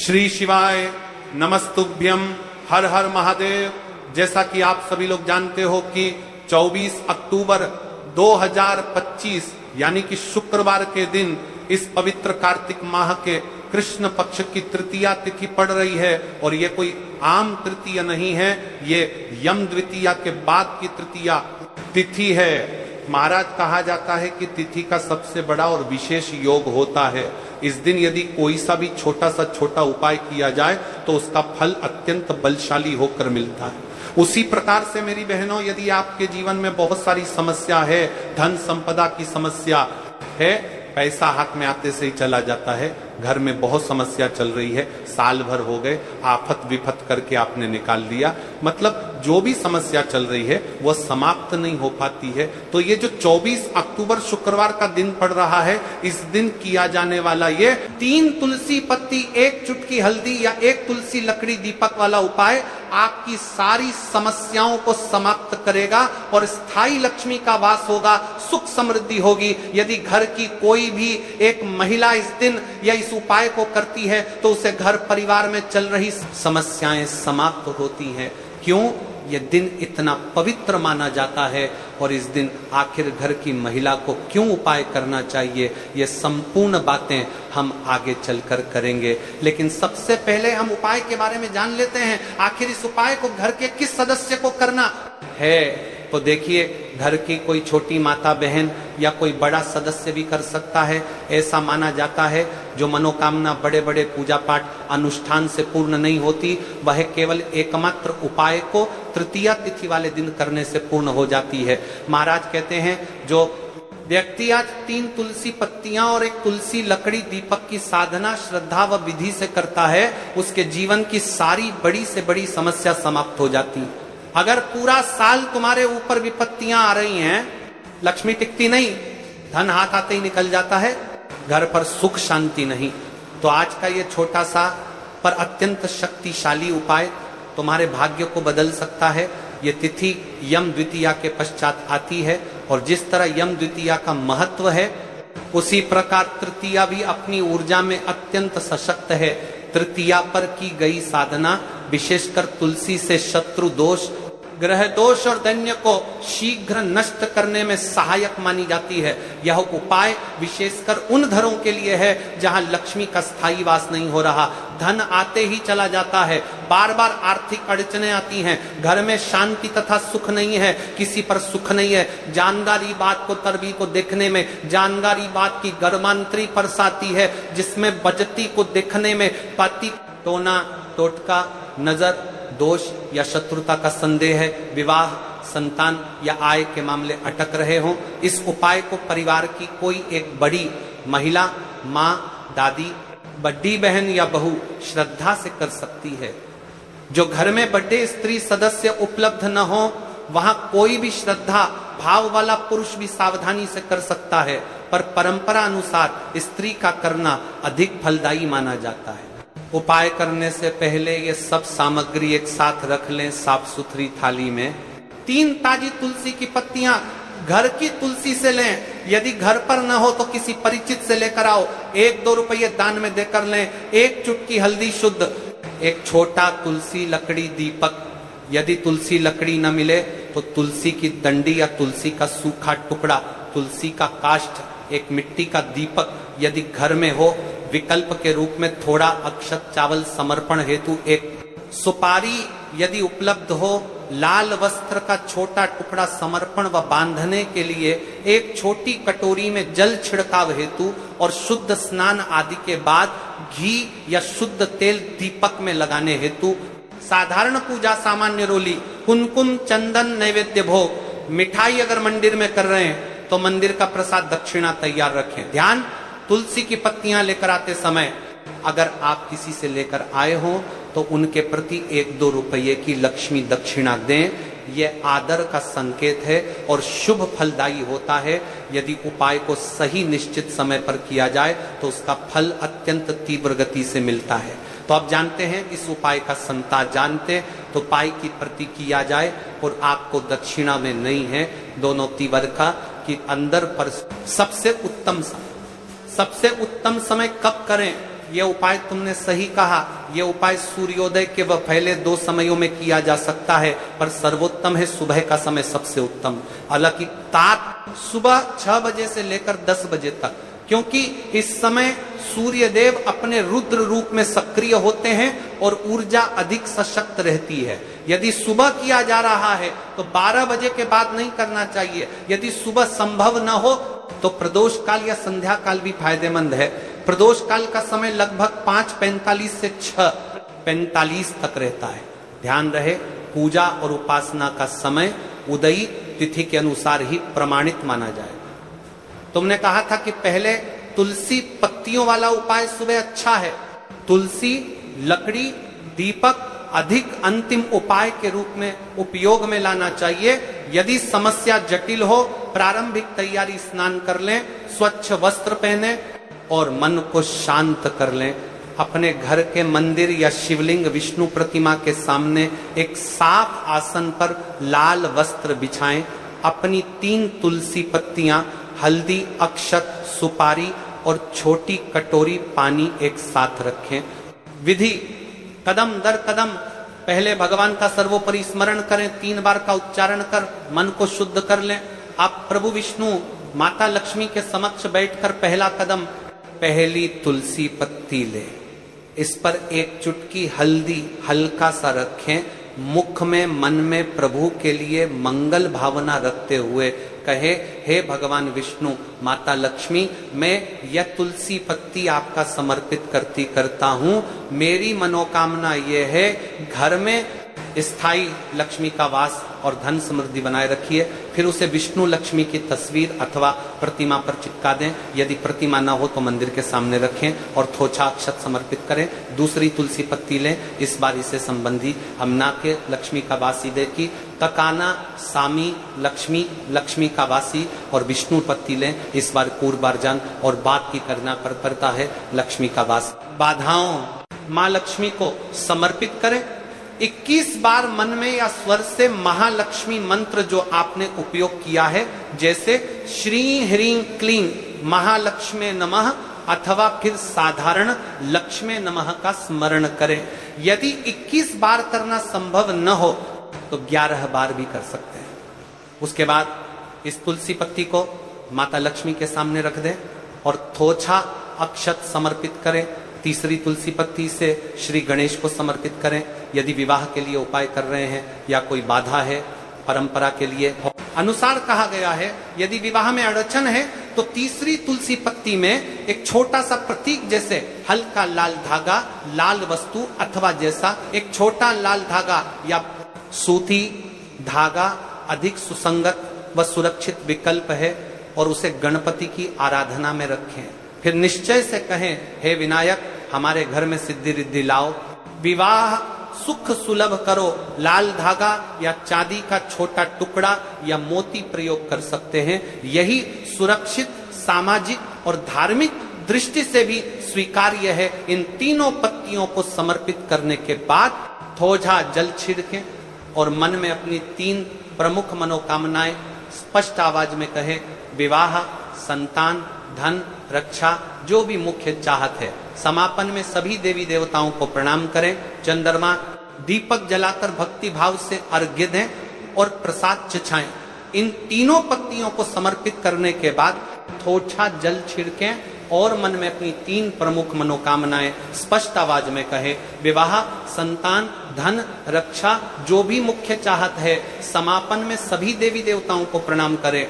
श्री शिवाय नमस्तुभ्यम, हर हर महादेव। जैसा कि आप सभी लोग जानते हो कि 24 अक्टूबर 2025 यानी कि शुक्रवार के दिन इस पवित्र कार्तिक माह के कृष्ण पक्ष की तृतीया तिथि पड़ रही है। और ये कोई आम तृतीया नहीं है, ये यम द्वितीया के बाद की तृतीया तिथि है। महाराज कहा जाता है कि तिथि का सबसे बड़ा और विशेष योग होता है। इस दिन यदि कोई सा भी छोटा सा छोटा उपाय किया जाए तो उसका फल अत्यंत बलशाली होकर मिलता है। उसी प्रकार से मेरी बहनों, यदि आपके जीवन में बहुत सारी समस्या है, धन संपदा की समस्या है, पैसा हाथ में आते से ही चला जाता है, घर में बहुत समस्या चल रही है, साल भर हो गए, आफत विफत करके आपने निकाल दिया, मतलब जो भी समस्या चल रही है वह समाप्त नहीं हो पाती है, तो ये जो 24 अक्टूबर शुक्रवार का दिन पड़ रहा है, इस दिन किया जाने वाला ये 3 तुलसी पत्ती, 1 चुटकी हल्दी या 1 तुलसी लकड़ी दीपक वाला उपाय आपकी सारी समस्याओं को समाप्त करेगा और स्थायी लक्ष्मी का वास होगा, सुख समृद्धि होगी। यदि घर की कोई भी एक महिला इस दिन या इस उपाय को करती है तो उसे घर परिवार में चल रही समस्याएं समाप्त होती हैं। क्यों? यह दिन इतना पवित्र माना जाता है। और इस दिन आखिर घर की महिला को क्यों उपाय करना चाहिए, ये संपूर्ण बातें हम आगे चलकर करेंगे। लेकिन सबसे पहले हम उपाय के बारे में जान लेते हैं। आखिर इस उपाय को घर के किस सदस्य को करना है? तो देखिए, घर की कोई छोटी माता बहन या कोई बड़ा सदस्य भी कर सकता है। ऐसा माना जाता है जो मनोकामना बड़े बड़े पूजा पाठ अनुष्ठान से पूर्ण नहीं होती, वह केवल एकमात्र उपाय को तृतीया तिथि वाले दिन करने से पूर्ण हो जाती है। महाराज कहते हैं, जो व्यक्ति आज 3 तुलसी पत्तियां और 1 तुलसी लकड़ी दीपक की साधना श्रद्धा व विधि से करता है, उसके जीवन की सारी बड़ी से बड़ी समस्या समाप्त हो जाती है। अगर पूरा साल तुम्हारे ऊपर विपत्तियां आ रही हैं, लक्ष्मी टिकती नहीं, धन हाथ आते ही निकल जाता है, घर पर सुख शांति नहीं, तो आज का ये छोटा सा पर अत्यंत शक्तिशाली उपाय तुम्हारे भाग्य को बदल सकता है। ये तिथि यम द्वितीया के पश्चात आती है और जिस तरह यम द्वितीया का महत्व है, उसी प्रकार तृतीया भी अपनी ऊर्जा में अत्यंत सशक्त है। तृतीया पर की गई साधना विशेषकर तुलसी से शत्रु दोष, ग्रह दोष और दैन्य को शीघ्र नष्ट करने में सहायक मानी जाती है। यह उपाय विशेषकर उन घरों के लिए है जहां लक्ष्मी का स्थायी वास नहीं हो रहा, धन आते ही चला जाता है, बार बार आर्थिक अड़चने आती हैं, घर में शांति तथा सुख नहीं है, किसी पर सुख नहीं है, जानकारी बात को तरबी को देखने में जानकारी बात की गर्मांतरी परसाती है, जिसमें बजती को देखने में पति टोना टोटका नजर दोष या शत्रुता का संदेह है, विवाह संतान या आय के मामले अटक रहे हों, इस उपाय को परिवार की कोई एक बड़ी महिला, माँ, दादी, बड़ी बहन या बहू श्रद्धा से कर सकती है। जो घर में बड़े स्त्री सदस्य उपलब्ध न हो, वहां कोई भी श्रद्धा भाव वाला पुरुष भी सावधानी से कर सकता है, पर परंपरा अनुसार स्त्री का करना अधिक फलदायी माना जाता है। उपाय करने से पहले ये सब सामग्री एक साथ रख लें साफ सुथरी थाली में। 3 ताजी तुलसी की पत्तियां घर की तुलसी से लें, यदि घर पर न हो तो किसी परिचित से लेकर आओ, 1-2 रुपये दान में देकर लें। 1 चुटकी हल्दी शुद्ध, 1 छोटा तुलसी लकड़ी दीपक, यदि तुलसी लकड़ी न मिले तो तुलसी की डंडी या तुलसी का सूखा टुकड़ा, तुलसी का काष्ठ, 1 मिट्टी का दीपक यदि घर में हो, विकल्प के रूप में थोड़ा अक्षत चावल समर्पण हेतु 1 सुपारी यदि उपलब्ध हो, लाल वस्त्र का छोटा टुकड़ा समर्पण व बांधने के लिए, 1 छोटी कटोरी में जल छिड़काव हेतु और शुद्ध स्नान आदि के बाद घी या शुद्ध तेल दीपक में लगाने हेतु, साधारण पूजा सामान्य रोली, कुमकुम चंदन नैवेद्य भोग, मिठाई अगर मंदिर में कर रहे हैं तो मंदिर का प्रसाद दक्षिणा तैयार रखें। ध्यान, तुलसी की पत्तियां लेकर आते समय अगर आप किसी से लेकर आए हो तो उनके प्रति 1-2 रुपये की लक्ष्मी दक्षिणा दें। यह आदर का संकेत है और शुभ फलदायी होता है। यदि उपाय को सही निश्चित समय पर किया जाए तो उसका फल अत्यंत तीव्र गति से मिलता है। तो आप जानते हैं, इस उपाय का संता जानते तो उपाय की प्रति किया जाए और आपको दक्षिणा में नहीं है, दोनों तीव्र का कि अंदर पर सबसे उत्तम समय कब करें, ये उपाय तुमने सही कहा, ये उपाय सूर्योदय के व पहले 2 समयों में किया जा सकता है, पर सर्वोत्तम है सुबह का समय सबसे उत्तम। हालांकि तात सुबह 6 बजे से लेकर 10 बजे तक, क्योंकि इस समय सूर्यदेव अपने रुद्र रूप में सक्रिय होते हैं और ऊर्जा अधिक सशक्त रहती है। यदि सुबह किया जा रहा है तो 12 बजे के बाद नहीं करना चाहिए। यदि सुबह संभव न हो तो प्रदोष काल या संध्या काल भी फायदेमंद है। प्रदोष काल का समय लगभग 5:45 से 6:45 तक रहता है। ध्यान रहे, पूजा और उपासना का समय उदयी तिथि के अनुसार ही प्रमाणित माना जाए। तुमने कहा था कि पहले तुलसी पत्तियों वाला उपाय सुबह अच्छा है। तुलसी, लकड़ी, दीपक अधिक अंतिम उपाय के रूप में उपयोग में लाना चाहिए। यदि समस्या जटिल हो, प्रारंभिक तैयारी, स्नान कर लें, स्वच्छ वस्त्र पहने और मन को शांत कर लें। अपने घर के मंदिर या शिवलिंग, विष्णु प्रतिमा के सामने एक साफ आसन पर लाल वस्त्र बिछाएं। अपनी 3 तुलसी पत्तियां, हल्दी, अक्षत, सुपारी और छोटी कटोरी पानी एक साथ रखें। विधि: कदम दर कदम पहले भगवान का सर्वोपरि स्मरण करें, 3 बार का उच्चारण कर मन को शुद्ध कर लें। आप प्रभु विष्णु, माता लक्ष्मी के समक्ष बैठकर पहला कदम, पहली तुलसी पत्ती ले, इस पर 1 चुटकी हल्दी हल्का सा रखें। मुख में, मन में प्रभु के लिए मंगल भावना रखते हुए कहे, हे भगवान विष्णु, माता लक्ष्मी, मैं यह तुलसी पत्ती आपका समर्पित करता हूं। मेरी मनोकामना यह है, घर में स्थायी लक्ष्मी का वास और धन समृद्धि बनाए रखिए। फिर उसे विष्णु लक्ष्मी की तस्वीर अथवा प्रतिमा पर चिपका दें। यदि प्रतिमा ना हो तो मंदिर के सामने रखें और थोछा अक्षत समर्पित करें। दूसरी तुलसी पत्ती लें, इस बार इसे संबंधी हमना के लक्ष्मी का वासी दे की तकाना सामी लक्ष्मी, लक्ष्मी का वासी और विष्णु पत्ती लें, इस बार पूर्वार्जन और बात की करना पड़ता है लक्ष्मी का वास। बाधाओं माँ लक्ष्मी को समर्पित करें। 21 बार मन में या स्वर से महालक्ष्मी मंत्र जो आपने उपयोग किया है, जैसे श्री ह्रीं क्लीं महालक्ष्मी नमः अथवा फिर साधारण लक्ष्मी नमः का स्मरण करें। यदि 21 बार करना संभव न हो तो 11 बार भी कर सकते हैं। उसके बाद इस तुलसी पत्ती को माता लक्ष्मी के सामने रख दें और थोछा अक्षत समर्पित करें। तीसरी तुलसी पत्ती से श्री गणेश को समर्पित करें। यदि विवाह के लिए उपाय कर रहे हैं या कोई बाधा है परंपरा के लिए अनुसार कहा गया है, यदि विवाह में अड़चन है तो तीसरी तुलसी पत्ती में एक छोटा सा प्रतीक जैसे हल्का लाल धागा, लाल वस्तु अथवा जैसा एक छोटा लाल धागा या सूती धागा अधिक सुसंगत व सुरक्षित विकल्प है और उसे गणपति की आराधना में रखें। फिर निश्चय से कहें, हे विनायक, हमारे घर में सिद्धि रिद्धि लाओ, विवाह सुख सुलभ करो। लाल धागा या चांदी का छोटा टुकड़ा या मोती प्रयोग कर सकते हैं। यही सुरक्षित, सामाजिक और धार्मिक दृष्टि से भी स्वीकार्य है। इन तीनों पत्तियों को समर्पित करने के बाद थोड़ा जल छिड़कें और मन में अपनी 3 प्रमुख मनोकामनाएं स्पष्ट आवाज में कहें। विवाह, संतान, धन, रक्षा, जो भी मुख्य चाहत है। समापन में सभी देवी देवताओं को प्रणाम करें। चंद्रमा, दीपक जलाकर भक्ति भाव से अर्घ्य दें और प्रसाद चढ़ाएं। इन तीनों पत्तियों को समर्पित करने के बाद थोड़ा जल छिड़कें और मन में अपनी 3 प्रमुख मनोकामनाएं स्पष्ट आवाज में कहें। विवाह, संतान, धन, रक्षा, जो भी मुख्य चाहत है। समापन में सभी देवी देवताओं को प्रणाम करें।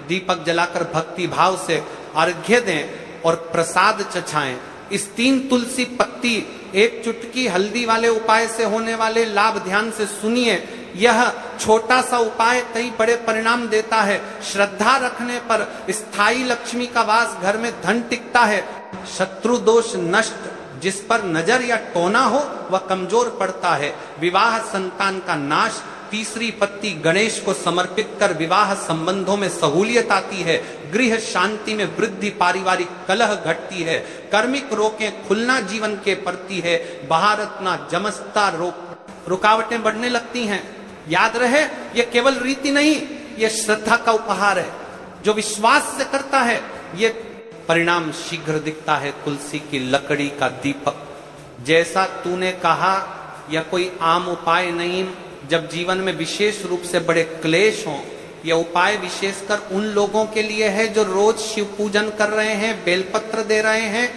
दीपक जलाकर भक्ति भाव से अर्घ्य दें और प्रसाद चढ़ाएं। इस 3 तुलसी पत्ती 1 चुटकी हल्दी वाले उपाय से होने वाले लाभ ध्यान से सुनिए। यह छोटा सा उपाय कई बड़े परिणाम देता है। श्रद्धा रखने पर स्थायी लक्ष्मी का वास, घर में धन टिकता है। शत्रु दोष नष्ट, जिस पर नजर या टोना हो वह कमजोर पड़ता है। विवाह, संतान का नाश। तीसरी पत्ती गणेश को समर्पित कर विवाह संबंधों में सहूलियत आती है। गृह शांति में वृद्धि, पारिवारिक कलह घटती है। कर्मिक रोकें खुलना जीवन के प्रति है। बहारतना, जमस्ता, रुकावटें बढ़ने लगती हैं। याद रहे, यह केवल रीति नहीं, यह श्रद्धा का उपहार है। जो विश्वास से करता है, ये परिणाम शीघ्र दिखता है तुलसी की लकड़ी का दीपक। जैसा तूने कहा यह कोई आम उपाय नहीं, जब जीवन में विशेष रूप से बड़े क्लेश हों, यह उपाय विशेषकर उन लोगों के लिए है जो रोज शिव पूजन कर रहे हैं, बेलपत्र दे रहे हैं,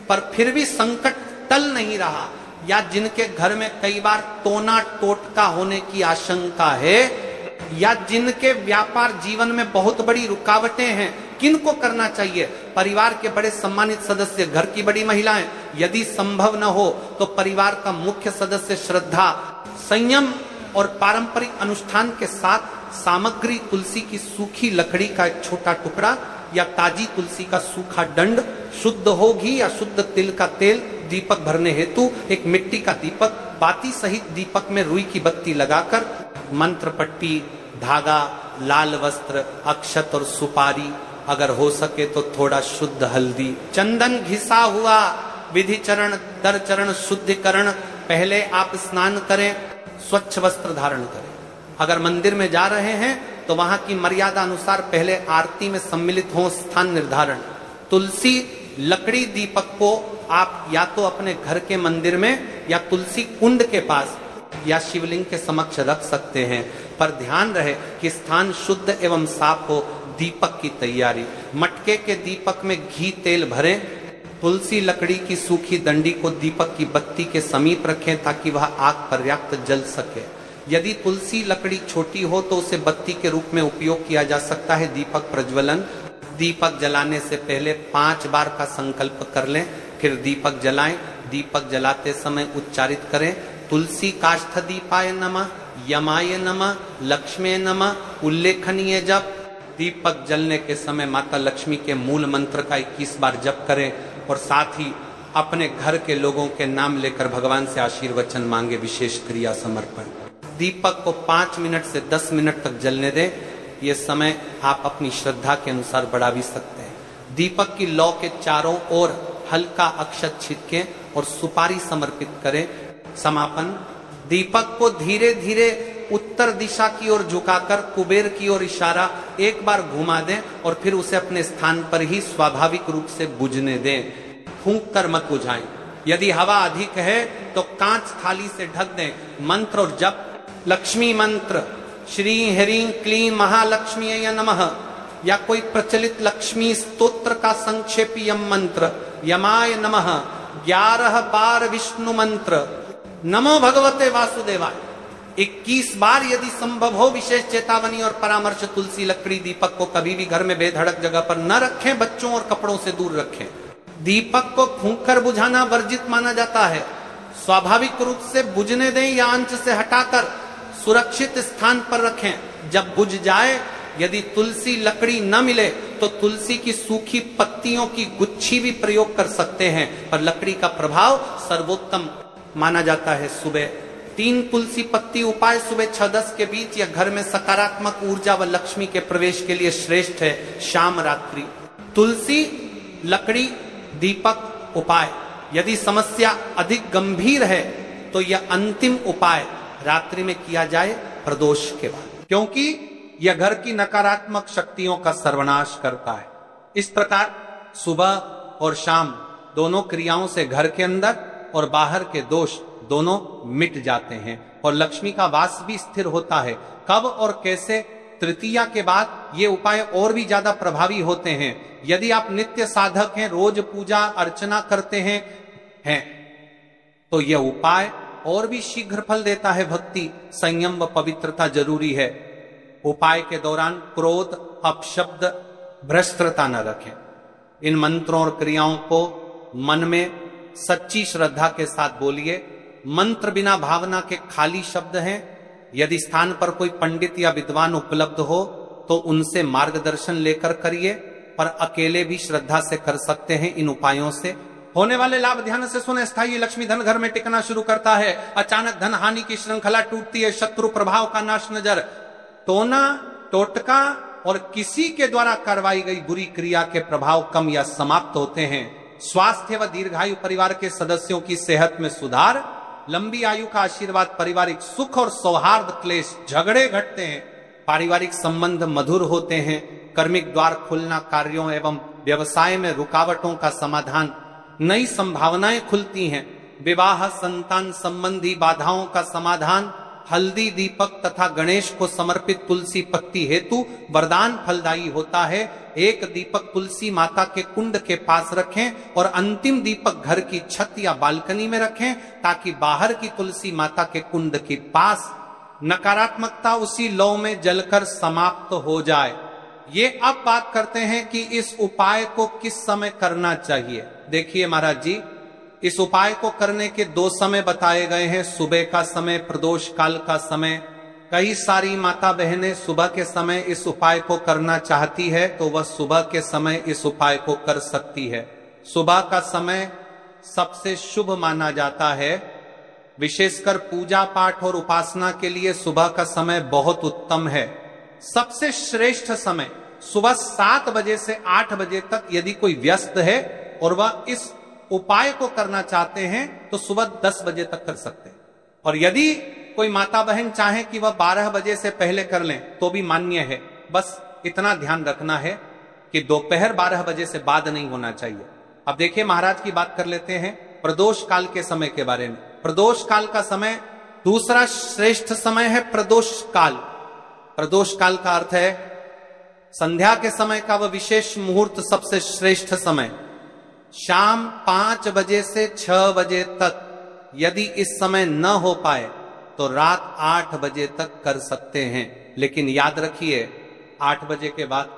पर फिर भी संकट टल नहीं रहा, या जिनके घर में कई बार टोना टोटका होने की आशंका है, या जिनके व्यापार जीवन में बहुत बड़ी रुकावटें हैं। किनको करना चाहिए? परिवार के बड़े सम्मानित सदस्य, घर की बड़ी महिलाएं, यदि संभव न हो तो परिवार का मुख्य सदस्य श्रद्धा, संयम और पारंपरिक अनुष्ठान के साथ सामग्री तुलसी की सूखी लकड़ी का एक छोटा टुकड़ा या ताजी तुलसी का सूखा दंड, शुद्ध हो घी या शुद्ध तिल का तेल, दीपक भरने हेतु एक मिट्टी का दीपक, बाती सहित दीपक में रुई की बत्ती लगाकर मंत्र पट्टी, धागा, लाल वस्त्र, अक्षत और सुपारी, अगर हो सके तो थोड़ा शुद्ध हल्दी, चंदन घिसा हुआ, विधि चरण दर चरण शुद्धिकरण। पहले आप स्नान करें, स्वच्छ वस्त्र धारण करें। अगर मंदिर में जा रहे हैं तो वहां की मर्यादा अनुसार पहले आरती में सम्मिलित हो, स्थान निर्धारण। तुलसी लकड़ी दीपक को आप या तो अपने घर के मंदिर में या तुलसी कुंड के पास या शिवलिंग के समक्ष रख सकते हैं, पर ध्यान रहे कि स्थान शुद्ध एवं साफ हो। दीपक की तैयारी, मटके के दीपक में घी तेल भरें, तुलसी लकड़ी की सूखी डंडी को दीपक की बत्ती के समीप रखें ताकि वह आग पर्याप्त जल सके। यदि तुलसी लकड़ी छोटी हो तो उसे बत्ती के रूप में उपयोग किया जा सकता है। दीपक प्रज्वलन, दीपक जलाने से पहले 5 बार का संकल्प कर लें, फिर दीपक जलाएं। दीपक जलाते समय उच्चारित करें, तुलसी काष्ठ दीपाय नमः, यमाय नमः, लक्ष्मी नमः। उल्लेखनीय जप, दीपक जलने के समय माता लक्ष्मी के मूल मंत्र का 21 बार जप करें और साथ ही अपने घर के लोगों के नाम लेकर भगवान से आशीर्वचन मांगे। विशेष क्रिया समर्पण। दीपक को 5 मिनट से 10 मिनट तक जलने दें। ये समय आप अपनी श्रद्धा के अनुसार बढ़ा भी सकते हैं। दीपक की लौ के चारों ओर हल्का अक्षत छिड़कें और सुपारी समर्पित करें। समापन, दीपक को धीरे धीरे उत्तर दिशा की ओर झुकाकर कुबेर की ओर इशारा 1 बार घुमा दें और फिर उसे अपने स्थान पर ही स्वाभाविक रूप से बुझने दें। फूंक कर मत बुझाएं। यदि हवा अधिक है तो कांच थाली से ढक दें। मंत्र और जप, लक्ष्मी मंत्र श्री ह्रीं क्लीं महालक्ष्मी नमः या कोई प्रचलित लक्ष्मी स्तोत्र का संक्षेपी यम मंत्र, यमाय नमः 11 बार विष्णु मंत्र, नमो भगवते वासुदेवाय 21 बार यदि संभव हो। विशेष चेतावनी और परामर्श, तुलसी लकड़ी दीपक को कभी भी घर में बेधड़क जगह पर न रखें, बच्चों और कपड़ों से दूर रखें। दीपक को फूंक कर बुझाना वर्जित माना जाता है। स्वाभाविक रूप से बुझने दें या अंश से हटाकर सुरक्षित स्थान पर रखें। जब बुझ जाए, यदि तुलसी लकड़ी न मिले तो तुलसी की सूखी पत्तियों की गुच्छी भी प्रयोग कर सकते हैं, पर लकड़ी का प्रभाव सर्वोत्तम माना जाता है। सुबह 3 तुलसी पत्ती उपाय सुबह 6-10 के बीच या घर में सकारात्मक ऊर्जा व लक्ष्मी के प्रवेश के लिए श्रेष्ठ है। शाम रात्रि तुलसी लकड़ी दीपक उपाय। यदि समस्या अधिक गंभीर है तो यह अंतिम उपाय रात्रि में किया जाए प्रदोष के बाद, क्योंकि यह घर की नकारात्मक शक्तियों का सर्वनाश करता है। इस प्रकार सुबह और शाम दोनों क्रियाओं से घर के अंदर और बाहर के दोष दोनों मिट जाते हैं और लक्ष्मी का वास भी स्थिर होता है। कब और कैसे? तृतीया के बाद ये उपाय और भी ज्यादा प्रभावी होते हैं। यदि आप नित्य साधक हैं, रोज पूजा अर्चना करते हैं तो यह उपाय और भी शीघ्र फल देता है। भक्ति, संयम व पवित्रता जरूरी है। उपाय के दौरान क्रोध, अपशब्द, भ्रष्टता न रखें। इन मंत्रों और क्रियाओं को मन में सच्ची श्रद्धा के साथ बोलिए। मंत्र बिना भावना के खाली शब्द हैं। यदि स्थान पर कोई पंडित या विद्वान उपलब्ध हो तो उनसे मार्गदर्शन लेकर करिए, पर अकेले भी श्रद्धा से कर सकते हैं। इन उपायों से होने वाले लाभ ध्यान से सुने। स्थायी लक्ष्मी धन घर में टिकना शुरू करता है। अचानक धन हानि की श्रृंखला टूटती है। शत्रु प्रभाव का नाश नजर, टोना टोटका और किसी के द्वारा करवाई गई बुरी क्रिया के प्रभाव कम या समाप्त होते हैं। स्वास्थ्य व दीर्घायु, परिवार के सदस्यों की सेहत में सुधार, लंबी आयु का आशीर्वाद, पारिवारिक सुख और सौहार्द, क्लेश झगड़े घटते हैं, पारिवारिक संबंध मधुर होते हैं, कर्मिक द्वार खुलना, कार्यों एवं व्यवसाय में रुकावटों का समाधान, नई संभावनाएं खुलती हैं, विवाह संतान संबंधी बाधाओं का समाधान, हल्दी दीपक तथा गणेश को समर्पित तुलसी पत्ती हेतु वरदान फलदायी होता है। एक दीपक तुलसी माता के कुंड के पास रखें और अंतिम दीपक घर की छत या बालकनी में रखें, ताकि बाहर की तुलसी माता के कुंड के पास नकारात्मकता उसी लौ में जलकर समाप्त हो जाए। ये अब बात करते हैं कि इस उपाय को किस समय करना चाहिए। देखिए महाराज जी, इस उपाय को करने के 2 समय बताए गए हैं, सुबह का समय, प्रदोष काल का समय। कई सारी माता बहनें सुबह के समय इस उपाय को करना चाहती है तो वह सुबह के समय इस उपाय को कर सकती है। सुबह का समय सबसे शुभ माना जाता है, विशेषकर पूजा पाठ और उपासना के लिए सुबह का समय बहुत उत्तम है। सबसे श्रेष्ठ समय सुबह 7 बजे से 8 बजे तक यदि कोई व्यस्त है और वह इस उपाय को करना चाहते हैं तो सुबह 10 बजे तक कर सकते हैं। और यदि कोई माता बहन चाहे कि वह 12 बजे से पहले कर लें तो भी मान्य है। बस इतना ध्यान रखना है कि दोपहर 12 बजे से बाद नहीं होना चाहिए। अब देखिए महाराज की बात कर लेते हैं प्रदोष काल के समय के बारे में। प्रदोष काल का समय दूसरा श्रेष्ठ समय है प्रदोष काल। प्रदोष काल का अर्थ है संध्या के समय का वह विशेष मुहूर्त, सबसे श्रेष्ठ समय। शाम 5 बजे से 6 बजे तक यदि इस समय न हो पाए तो रात 8 बजे तक कर सकते हैं, लेकिन याद रखिए 8 बजे के बाद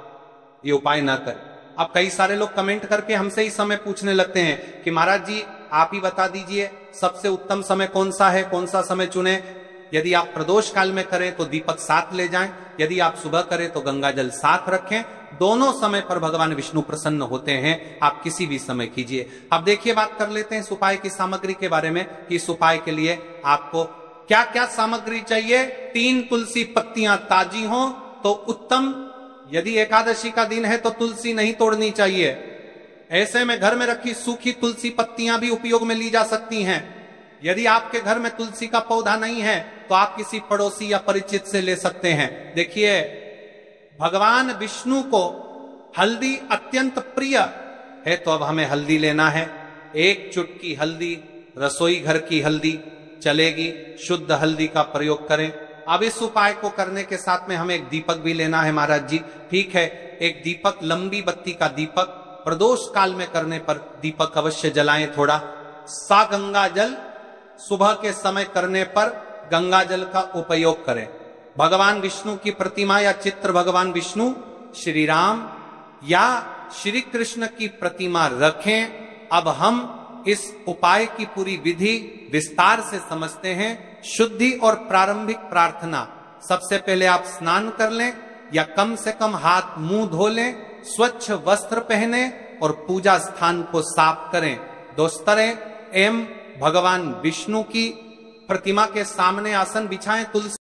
ये उपाय ना करें। अब कई सारे लोग कमेंट करके हमसे ही समय पूछने लगते हैं कि महाराज जी आप ही बता दीजिए सबसे उत्तम समय कौन सा है, कौन सा समय चुने। यदि आप प्रदोष काल में करें तो दीपक साथ ले जाएं, यदि आप सुबह करें तो गंगा जल साथ रखें। दोनों समय पर भगवान विष्णु प्रसन्न होते हैं, आप किसी भी समय कीजिए। अब देखिए बात कर लेते हैं इस उपाय की सामग्री के बारे में कि इस उपाय के लिए आपको क्या क्या सामग्री चाहिए। 3 तुलसी पत्तियां ताजी हो तो उत्तम। यदि एकादशी का दिन है तो तुलसी नहीं तोड़नी चाहिए। ऐसे में घर में रखी सूखी तुलसी पत्तियां भी उपयोग में ली जा सकती हैं। यदि आपके घर में तुलसी का पौधा नहीं है तो आप किसी पड़ोसी या परिचित से ले सकते हैं। देखिए भगवान विष्णु को हल्दी अत्यंत प्रिय है, तो अब हमें हल्दी लेना है। 1 चुटकी हल्दी, रसोई घर की हल्दी चलेगी, शुद्ध हल्दी का प्रयोग करें। अब इस उपाय को करने के साथ में हमें एक दीपक भी लेना है महाराज जी। ठीक है, एक दीपक, लंबी बत्ती का दीपक। प्रदोष काल में करने पर दीपक अवश्य जलाएं थोड़ा। सा गंगा जल, सुबह के समय करने पर गंगा जल का उपयोग करें। भगवान विष्णु की प्रतिमा या चित्र, भगवान विष्णु, श्री राम या श्री कृष्ण की प्रतिमा रखें। अब हम इस उपाय की पूरी विधि विस्तार से समझते हैं। शुद्धि और प्रारंभिक प्रार्थना, सबसे पहले आप स्नान कर लें या कम से कम हाथ मुंह धो लें, स्वच्छ वस्त्र पहने और पूजा स्थान को साफ करें। दोस्तरें एवं भगवान विष्णु की प्रतिमा के सामने आसन बिछाएं। तुलसी